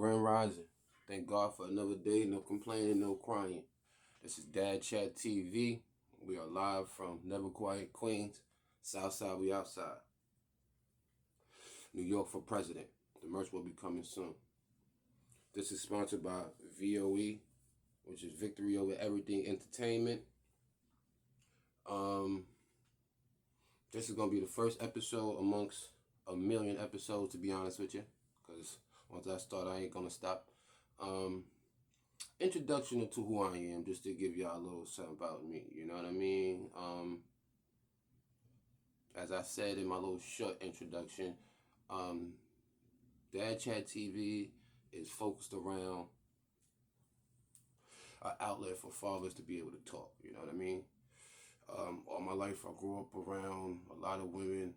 Grand Rising. Thank God for another day. No complaining, no crying. This is Dad Chat TV. We are live from Never Quiet, Queens. Southside, we outside. New York for president. The merch will be coming soon. This is sponsored by VOE, which is Victory Over Everything Entertainment. This is going to be the first episode amongst a million episodes, to be honest with you. Because once I start, I ain't going to stop. Introduction to who I am, just to give y'all a little something about me. You know what I mean? As I said in my little short introduction, Dad Chat TV is focused around an outlet for fathers to be able to talk. You know what I mean? All my life, I grew up around a lot of women,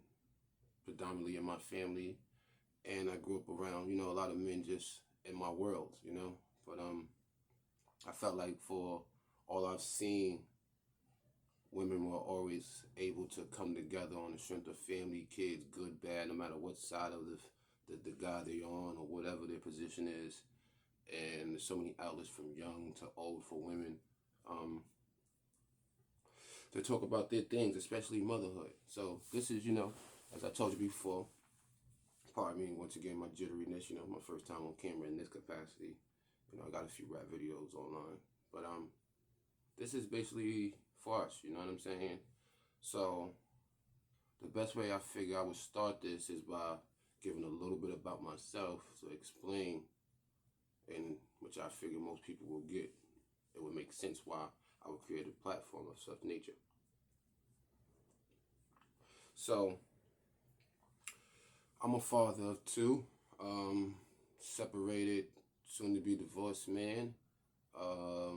predominantly in my family, and I grew up around, a lot of men just in my world, But I felt like for all I've seen, women were always able to come together on the strength of family, kids, good, bad, no matter what side of the guy they're on or whatever their position is. And there's so many outlets from young to old for women to talk about their things, especially motherhood. So this is, as I told you before, pardon me, once again, my jitteriness, my first time on camera in this capacity. I got a few rap videos online. But this is basically for us, you know what I'm saying? So the best way I figure I would start this is by giving a little bit about myself to explain, and which I figure most people will get. It would make sense why I would create a platform of such nature. So I'm a father of two, separated, soon to be divorced man. I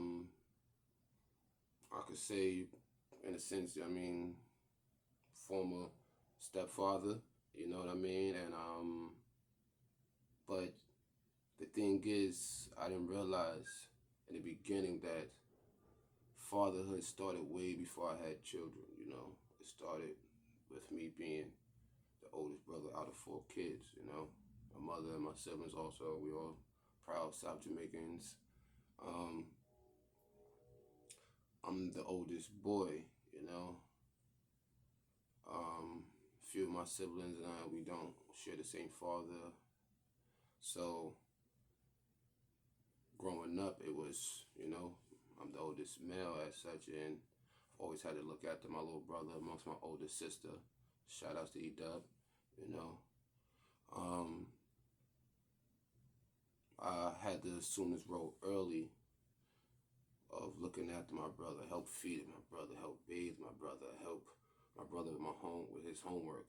could say, in a sense, former stepfather, you know what I mean? And, but the thing is, I didn't realize in the beginning that fatherhood started way before I had children, It started with me being the oldest brother out of 4 kids, My mother and my siblings also, we all proud South Jamaicans. I'm the oldest boy, few of my siblings and I, we don't share the same father. So growing up, it was, I'm the oldest male as such, and I've always had to look after my little brother amongst my older sister. Shout outs to E-Dub, I had to assume this role early of looking after my brother, help feed my brother, help bathe my brother, help my brother with his homework,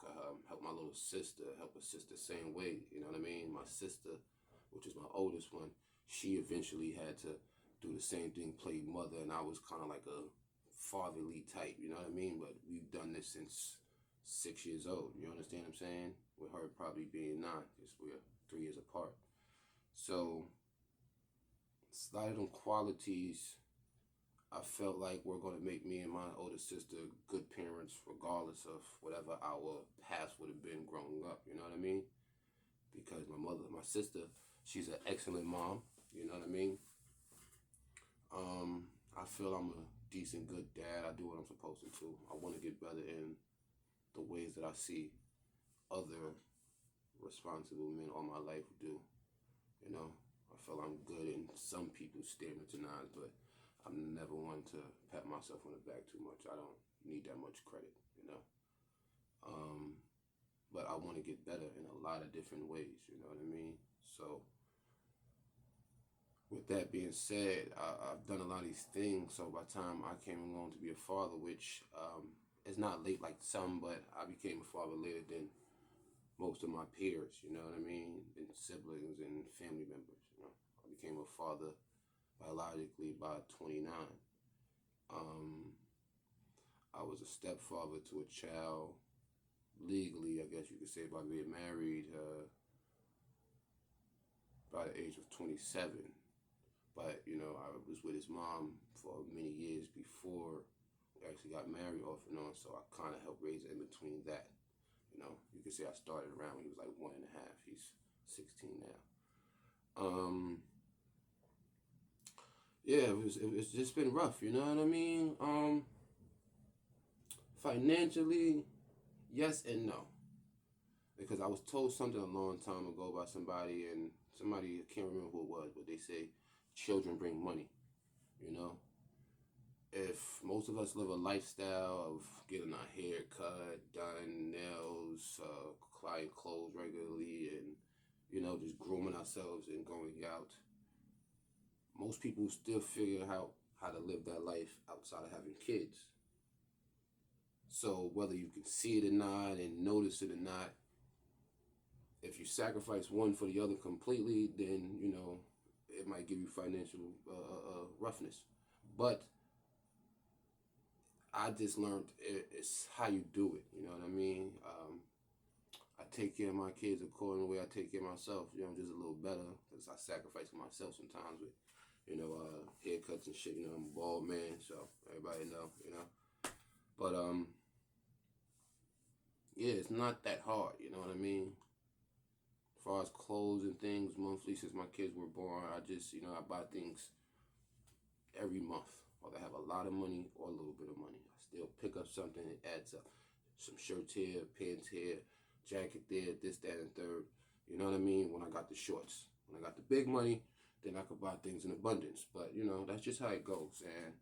help my little sister, help her sister same way, you know what I mean? My sister, which is my oldest one, she eventually had to do the same thing, play mother, and I was kind of like a fatherly type, you know what I mean? But we've done this since 6 years old, you understand what I'm saying? With her probably being 9, because we're 3 years apart. So, a lot of them qualities I felt like were going to make me and my older sister good parents, regardless of whatever our past would have been growing up, you know what I mean? Because my sister, she's an excellent mom, you know what I mean? I feel I'm a decent, good dad. I do what I'm supposed to. I want to get better in the ways that I see other responsible men all my life do, I feel I'm good in some people's standards and eyes, but I'm never one to pat myself on the back too much. I don't need that much credit, But I want to get better in a lot of different ways, you know what I mean? So, with that being said, I've done a lot of these things. So by the time I came along to be a father, which is not late like some, but I became a father later than most of my peers, you know what I mean? And siblings and family members, I became a father biologically by 29. I was a stepfather to a child legally, I guess you could say, by being married by the age of 27. But, I was with his mom for many years before we actually got married off and on, so I kind of helped raise it in between that. You could say I started around when he was like 1.5. He's 16 now. Um, yeah, it's just been rough. You know what I mean? Financially, yes and no, because I was told something a long time ago by somebody, and somebody, I can't remember who it was, but they say children bring money. You know, if most of us live a lifestyle of getting our hair cut, done, nails, buying clothes regularly, and just grooming ourselves and going out, most people still figure out how to live that life outside of having kids. So whether you can see it or not and notice it or not, if you sacrifice one for the other completely, then it might give you financial roughness. But I just learned it's how you do it. You know what I mean? I take care of my kids according to the way I take care of myself. Just a little better because I sacrifice for myself sometimes with, haircuts and shit. I'm a bald man, so everybody know. But yeah, it's not that hard. You know what I mean? As far as clothes and things, monthly since my kids were born, I just I buy things every month. Whether I have a lot of money or a little bit of money, I still pick up something. It adds up. Some shirts here, pants here, jacket there, this, that, and third. You know what I mean? When I got the shorts, when I got the big money, then I could buy things in abundance. But that's just how it goes. And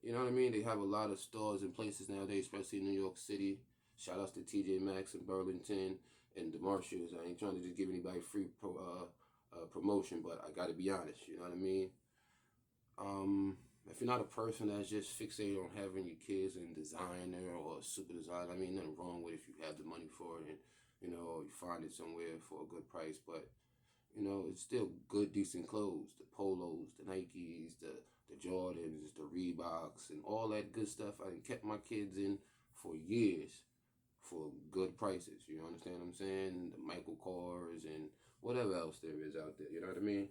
you know what I mean? They have a lot of stores and places nowadays, especially in New York City. Shout outs to TJ Maxx in Burlington and the Marshalls. I ain't trying to just give anybody free promotion, but I got to be honest. You know what I mean? If you're not a person that's just fixated on having your kids in designer or super design, I mean, nothing wrong with it if you have the money for it and, you find it somewhere for a good price. But, it's still good, decent clothes. The polos, the Nikes, the Jordans, the Reeboks, and all that good stuff. I kept my kids in for years for good prices. You understand what I'm saying? The Michael Kors and whatever else there is out there. You know what I mean?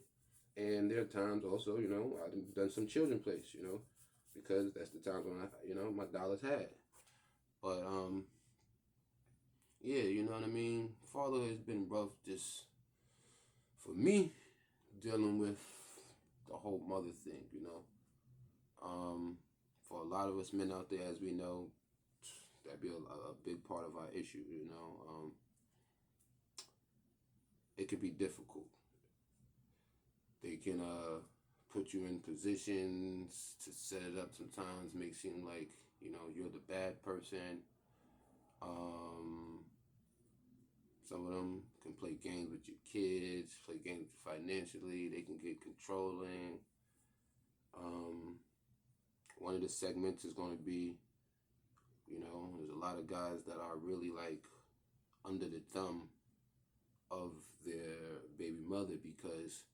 And there are times also, I've done some children place, because that's the times when my dollars had. But yeah, you know what I mean. Father has been rough, just for me, dealing with the whole mother thing, For a lot of us men out there, as we know, that'd be a big part of our issue, It could be difficult. They can put you in positions to set it up sometimes, make it seem like, you're the bad person. Some of them can play games with your kids, play games with you financially. They can get controlling. One of the segments is going to be, there's a lot of guys that are really like under the thumb of their baby mother because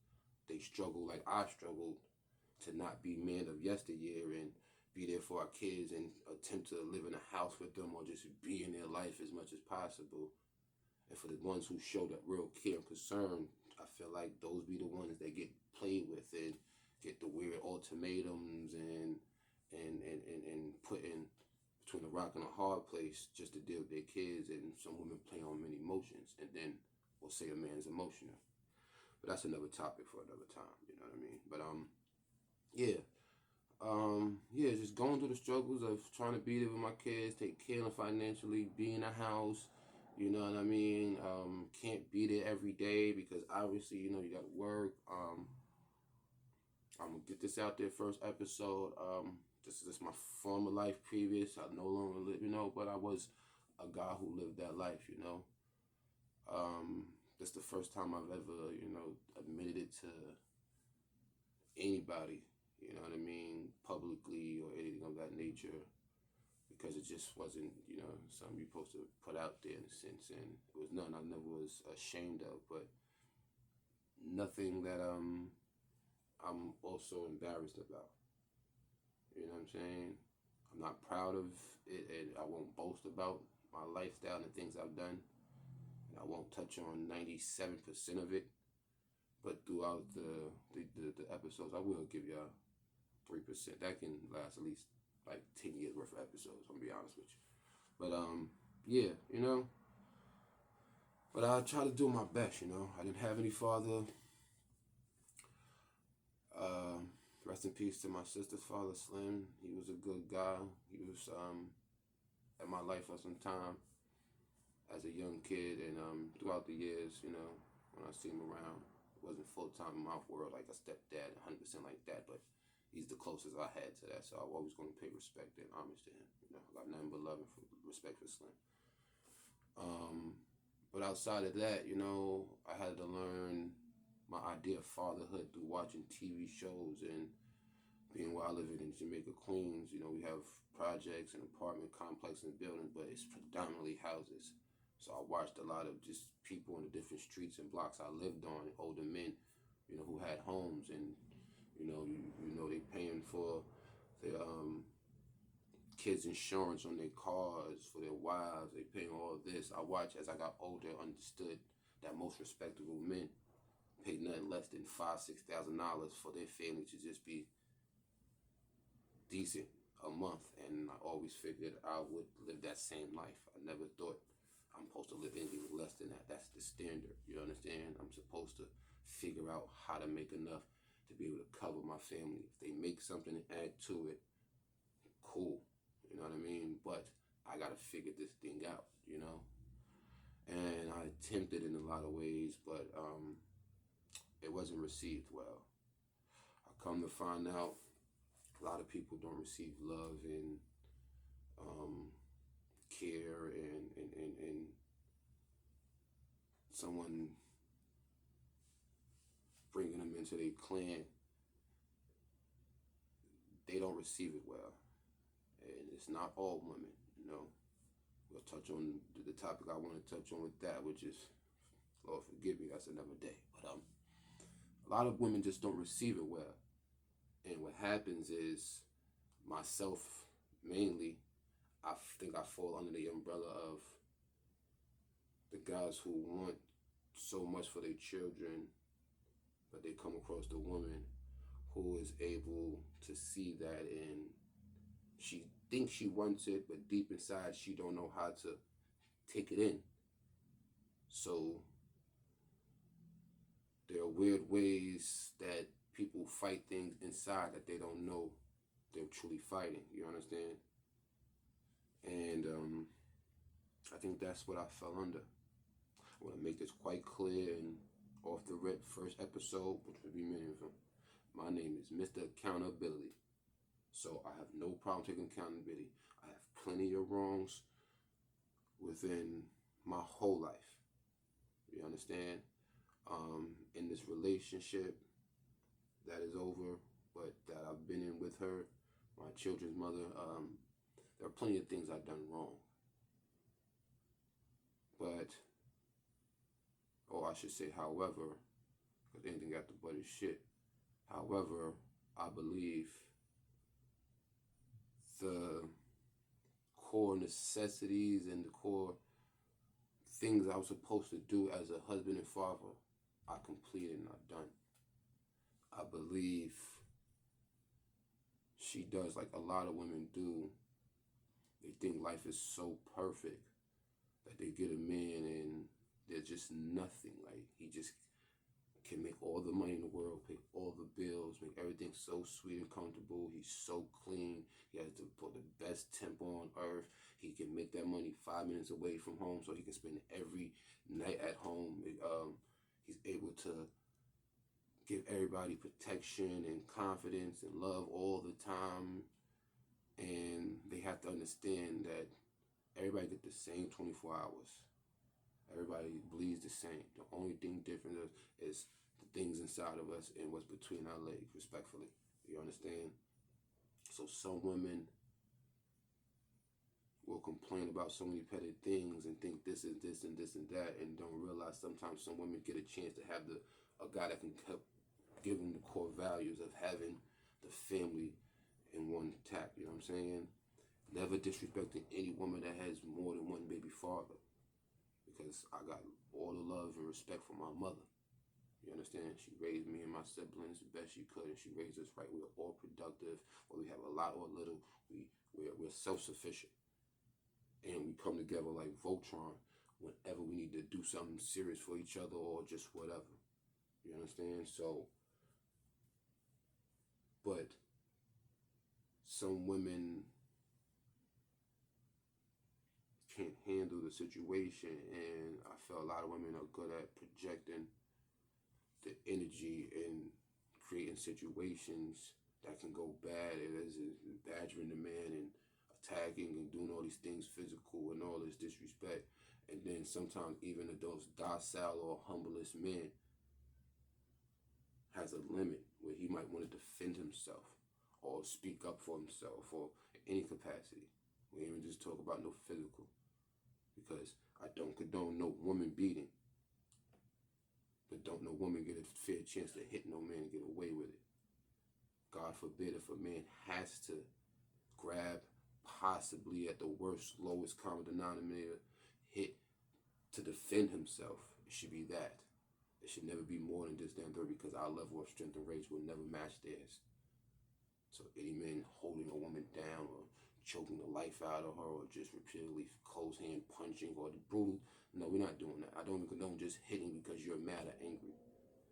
they struggle like I struggled to not be man of yesteryear and be there for our kids and attempt to live in a house with them or just be in their life as much as possible. And for the ones who show that real care and concern, I feel like those be the ones that get played with and get the weird ultimatums and put in between a rock and a hard place just to deal with their kids. And some women play on many emotions, and then we'll say a man's emotional. But that's another topic for another time. You know what I mean? But yeah. Yeah, just going through the struggles of trying to be there with my kids, take care of them financially, be in a house, you know what I mean? Can't be there every day because obviously, you got to work. I'm gonna get this out there first episode. This is my former life previous. I no longer live, but I was a guy who lived that life, This is the first time I've ever, admitted it to anybody, you know what I mean, publicly or anything of that nature, because it just wasn't, something you're supposed to put out there in a sense, and it was nothing I never was ashamed of, but nothing that I'm also embarrassed about. You know what I'm saying? I'm not proud of it, and I won't boast about my lifestyle and the things I've done. And I won't touch on 97% of it, but throughout the episodes, I will give y'all 3%. That can last at least like 10 years worth of episodes, I'm gonna be honest with you. But yeah, But I try to do my best, I didn't have any father Rest in peace to my sister's father, Slim. He was a good guy. He was in my life for some time as a young kid, and throughout the years, you know, when I see him around, it wasn't full time in my world like a stepdad, 100% like that, but he's the closest I had to that, so I'm always going to pay respect and homage to him. You know, I got nothing but love and respect for Slim. But outside of that, you know, I had to learn my idea of fatherhood through watching TV shows and being where I live in Jamaica, Queens. You know, we have projects and apartment complexes and buildings, but it's predominantly houses. So I watched a lot of just people in the different streets and blocks I lived on, older men, you know, who had homes, and you know they paying for their kids' insurance on their cars, for their wives. They paying all of this. I watched as I got older, understood that most respectable men pay nothing less than $5,000-$6,000 for their family to just be decent a month, and I always figured I would live that same life. I never thought I'm supposed to live anything less than that. That's the standard. You understand? I'm supposed to figure out how to make enough to be able to cover my family. If they make something and add to it, cool. You know what I mean? But I gotta figure this thing out, you know? And I attempted in a lot of ways, but it wasn't received well. I come to find out a lot of people don't receive love and care and someone bringing them into their clan, they don't receive it well. And it's not all women, you know. We'll touch on the topic I want to touch on with that, which is, Lord forgive me, that's another day. But a lot of women just don't receive it well. And what happens is, myself mainly, I think I fall under the umbrella of the guys who want so much for their children, but they come across the woman who is able to see that, and she thinks she wants it, but deep inside she don't know how to take it in. So there are weird ways that people fight things inside that they don't know they're truly fighting. You understand? And I think that's what I fell under. I want to make this quite clear and off the rip. First episode, which will be many of them. My name is Mr. Accountability. So I have no problem taking accountability. I have plenty of wrongs within my whole life. You understand? In this relationship that is over, but that I've been in with her, my children's mother, there are plenty of things I've done wrong. But, I should say, however, because anything got the butt is shit. However, I believe the core necessities and the core things I was supposed to do as a husband and father, I completed and I've done. I believe she does like a lot of women do. They think life is so perfect that they get a man and they're just nothing. Like, he just can make all the money in the world, pay all the bills, make everything so sweet and comfortable. He's so clean. He has to put the best tempo on earth. He can make that money 5 minutes away from home, so he can spend every night at home. He's able to give everybody protection and confidence and love all the time. And they have to understand that everybody gets the same 24 hours. Everybody bleeds the same. The only thing different is the things inside of us and what's between our legs, respectfully. You understand? So some women will complain about so many petty things and think this is this and this and that, and don't realize sometimes some women get a chance to have a guy that can help give them the core values of having the family in one tap. You know what I'm saying? Never disrespecting any woman that has more than one baby father, because I got all the love and respect for my mother. You understand? She raised me and my siblings the best she could, and she raised us right. We were all productive, whether we have a lot or a little. We're self-sufficient. And we come together like Voltron whenever we need to do something serious for each other or just whatever. You understand? So But some women can't handle the situation, and I feel a lot of women are good at projecting the energy and creating situations that can go bad. It is badgering the man and attacking and doing all these things physical and all this disrespect. And then sometimes even those docile or humblest men has a limit where he might want to defend himself or speak up for himself or in any capacity. We ain't even just talk about no physical, because I don't condone no woman beating, but don't no woman get a fair chance to hit no man and get away with it. God forbid if a man has to grab, possibly at the worst, lowest common denominator, hit to defend himself. It should be that. It should never be more than this damn 30, because our level of strength and rage will never match theirs. So any man holding a woman down or choking the life out of her or just repeatedly close hand punching or the brutal, no, we're not doing that. I don't even condone just hitting because you're mad or angry.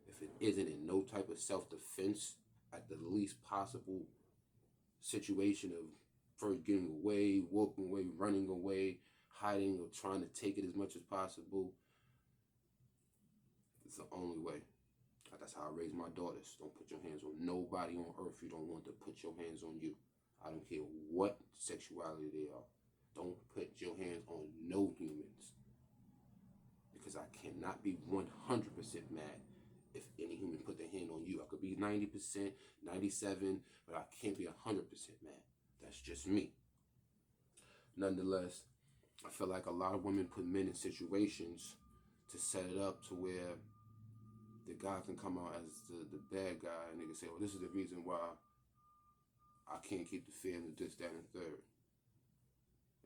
If it isn't in no type of self-defense at the least possible situation of first getting away, walking away, running away, hiding or trying to take it as much as possible, it's the only way. That's how I raise my daughters. Don't put your hands on nobody on earth you don't want to put your hands on you. I don't care what sexuality they are. Don't put your hands on no humans. Because I cannot be 100% mad if any human put their hand on you. I could be 90%, 97%, but I can't be 100% mad. That's just me. Nonetheless, I feel like a lot of women put men in situations to set it up to where the guy can come out as the bad guy, and they can say, well, this is the reason why I can't keep the feeling, this, that, and third.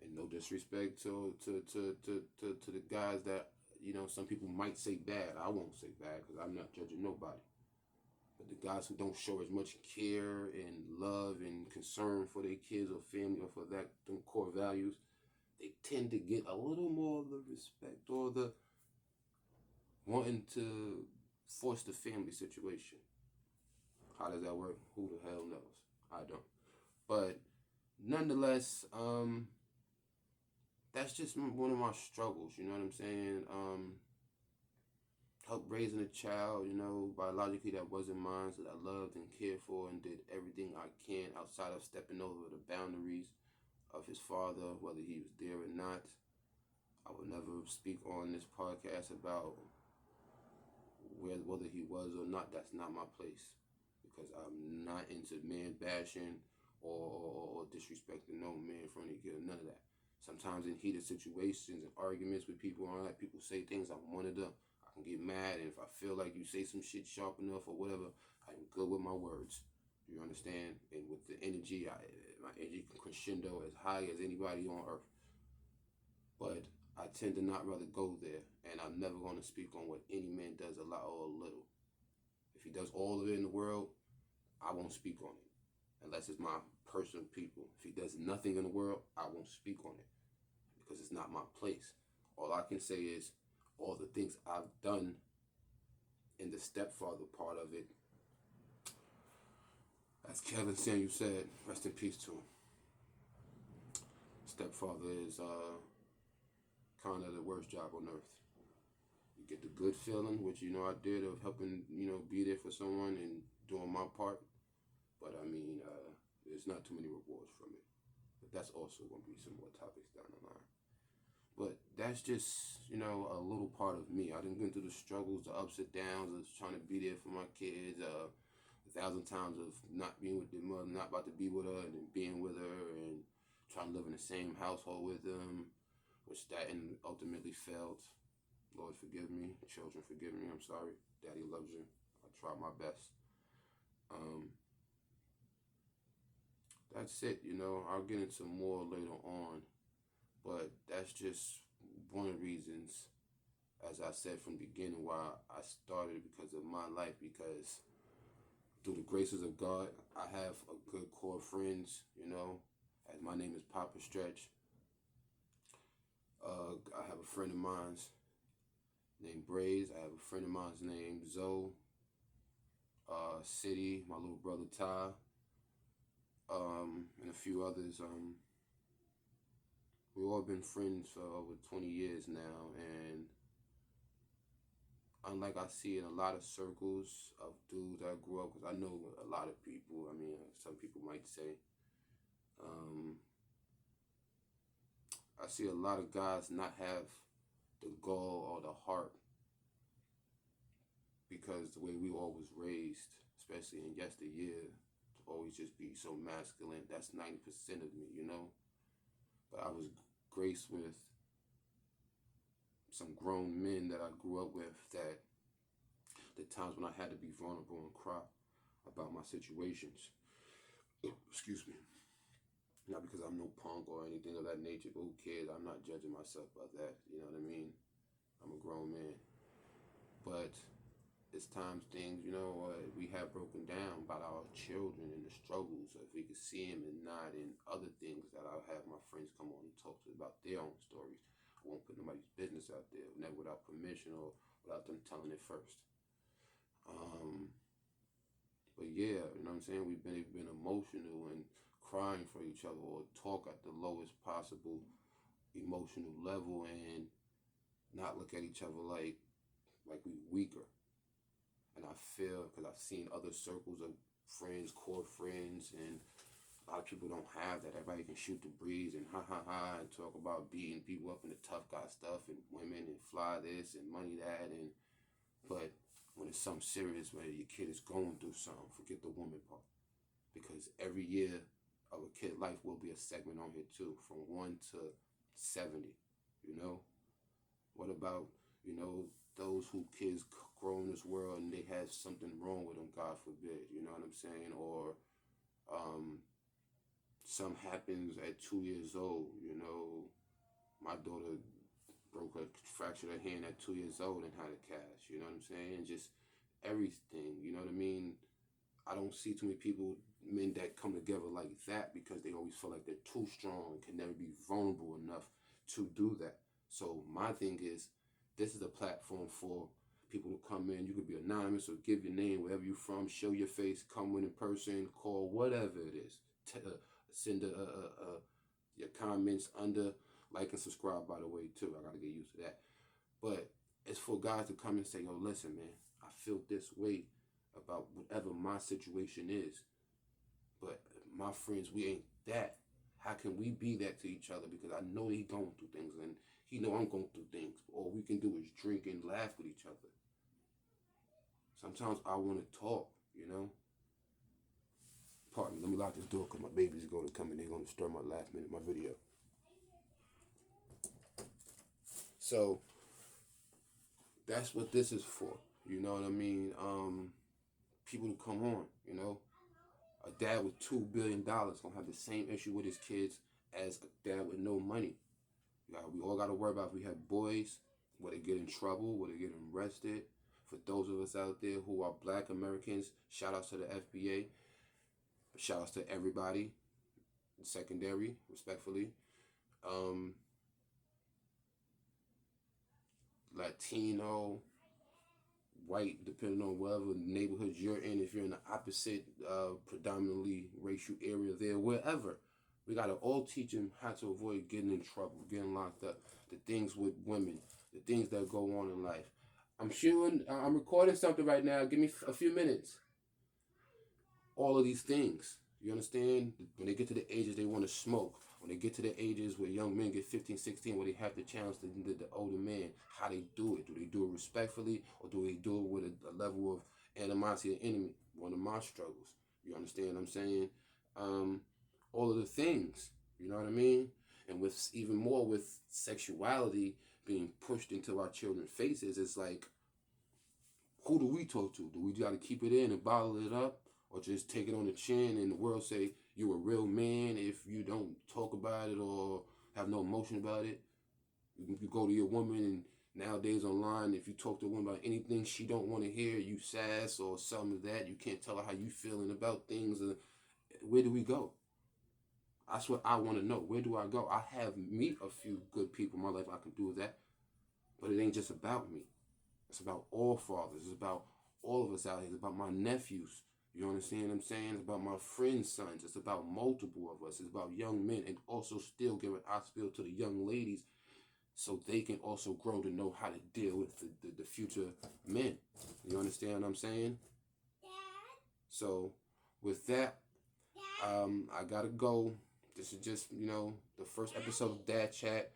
And no disrespect to the guys that, you know, some people might say bad. I won't say bad because I'm not judging nobody. But the guys who don't show as much care and love and concern for their kids or family or for them core values, they tend to get a little more of the respect or the wanting to force the family situation. How does that work? Who the hell knows? I don't. But nonetheless, that's just one of my struggles, you know what I'm saying? Help raising a child, you know, biologically that wasn't mine, so that I loved and cared for and did everything I can outside of stepping over the boundaries of his father, whether he was there or not. I will never speak on this podcast about whether he was or not. That's not my place, because I'm not into man bashing or disrespecting no man in front of you, none of that. Sometimes in heated situations and arguments with people and all that, people say things, I'm one of them. I can get mad, and if I feel like you say some shit sharp enough or whatever, I'm good with my words. You understand? And with the energy, my energy can crescendo as high as anybody on earth. But I tend to not rather go there, and I'm never going to speak on what any man does a lot or a little. If he does all of it in the world, I won't speak on it, unless it's my personal people. If he does nothing in the world, I won't speak on it, because it's not my place. All I can say is all the things I've done in the stepfather part of it. As Kevin Samuel said, rest in peace to him. Stepfather is kind of the worst job on earth. You get the good feeling, which, you know, I did, of helping, you know, be there for someone and doing my part. But I mean, there's not too many rewards from it. But that's also going to be some more topics down the line. But that's just, you know, a little part of me. I didn't get into the struggles, the ups and downs of trying to be there for my kids, 1,000 times of not being with their mother, not about to be with her, and then being with her, and trying to live in the same household with them, which that ultimately failed. Lord, forgive me. Children, forgive me. I'm sorry. Daddy loves you. I tried my best. That's it, you know. I'll get into more later on. But that's just one of the reasons, as I said from the beginning, why I started, because of my life. Because through the graces of God, I have a good core of friends, you know. As my name is Papa Stretch. I have a friend of mine named Braze. I have a friend of mine named Zoe. City, my little brother Ty. and a few others. We've all been friends for over 20 years now, and unlike I see in a lot of circles of dudes that I grew up with, I know a lot of people. I mean, some people might say, um, I see a lot of guys not have the gall or the heart because the way we all was raised, especially in yesteryear, to always just be so masculine. That's 90% of me, you know? But I was graced with some grown men that I grew up with that the times when I had to be vulnerable and cry about my situations. Excuse me. Not because I'm no punk or anything of that nature, but who cares? I'm not judging myself by that. You know what I mean? I'm a grown man. But it's times things, we have broken down about our children and the struggles. If we could see them and not in other things that I'll have my friends come on and talk to about their own stories. I won't put nobody's business out there, never without permission or without them telling it first. But yeah, you know what I'm saying? We've been emotional and crying for each other or talk at the lowest possible emotional level and not look at each other like we weaker. And I feel, because I've seen other circles of friends, core friends, and a lot of people don't have that. Everybody can shoot the breeze and ha ha ha and talk about beating people up in the tough guy stuff and women and fly this and money that. But when it's something serious, where your kid is going through something, forget the woman part. Because every year of a kid life will be a segment on here too, from 1 to 70, you know? What about, those who kids grow in this world and they have something wrong with them, God forbid, you know what I'm saying? Or something happens at 2 years old, my daughter fractured her hand at 2 years old and had a cast, you know what I'm saying? And just everything, you know what I mean? I don't see too many men that come together like that because they always feel like they're too strong and can never be vulnerable enough to do that. So my thing is, this is a platform for people to come in. You could be anonymous or give your name, wherever you're from, show your face, come in person, call, whatever it is. Send your comments under. Like and subscribe, by the way, too. I got to get used to that. But it's for guys to come and say, yo, listen, man, I feel this way about whatever my situation is. But my friends, we ain't that. How can we be that to each other? Because I know he going through things and he know I'm going through things. All we can do is drink and laugh with each other. Sometimes I want to talk, Pardon me, let me lock this door because my baby's going to come in. They're going to stir my last minute of my video. So that's what this is for. You know what I mean? People to come on, A dad with $2 billion gonna have the same issue with his kids as a dad with no money. We all gotta worry about if we have boys, will they get in trouble, will they get arrested. For those of us out there who are Black Americans, shout outs to the FBA. Shout outs to everybody, secondary, respectfully. Latino, white, depending on whatever neighborhood you're in. If you're in the opposite, predominantly racial area there, wherever, we gotta all teach them how to avoid getting in trouble, getting locked up, the things with women, the things that go on in life. I'm recording something right now. Give me a few minutes. All of these things, you understand? When they get to the ages they want to smoke, when they get to the ages where young men get 15, 16, where they have to challenge the older man, how they do it. Do they do it respectfully, or do they do it with a level of animosity and enemy? One of my struggles. You understand what I'm saying? All of the things, you know what I mean? And with even more with sexuality being pushed into our children's faces, it's like, who do we talk to? Do we got to keep it in and bottle it up? Or just take it on the chin and the world say you a real man if you don't talk about it or have no emotion about it? You go to your woman, and nowadays online, if you talk to a woman about anything she don't want to hear, you sass or something of that. You can't tell her how you feeling about things. Where do we go? That's what I want to know. Where do I go? I have meet a few good people in my life I can do that. But it ain't just about me. It's about all fathers. It's about all of us out here. It's about my nephews You understand what I'm saying? It's about my friends' sons. It's about multiple of us. It's about young men, and also still giving hospital to the young ladies so they can also grow to know how to deal with the future men. You understand what I'm saying? Dad. So with that, I gotta go. This is just, the first episode of Dad Chat.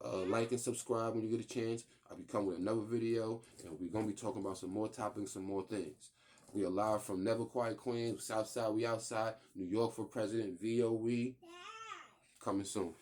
Like and subscribe when you get a chance. I'll be coming with another video, and we're going to be talking about some more topics, some more things. We are live from Never Quiet Queens, Southside, we outside, New York for President, VOE. Coming soon.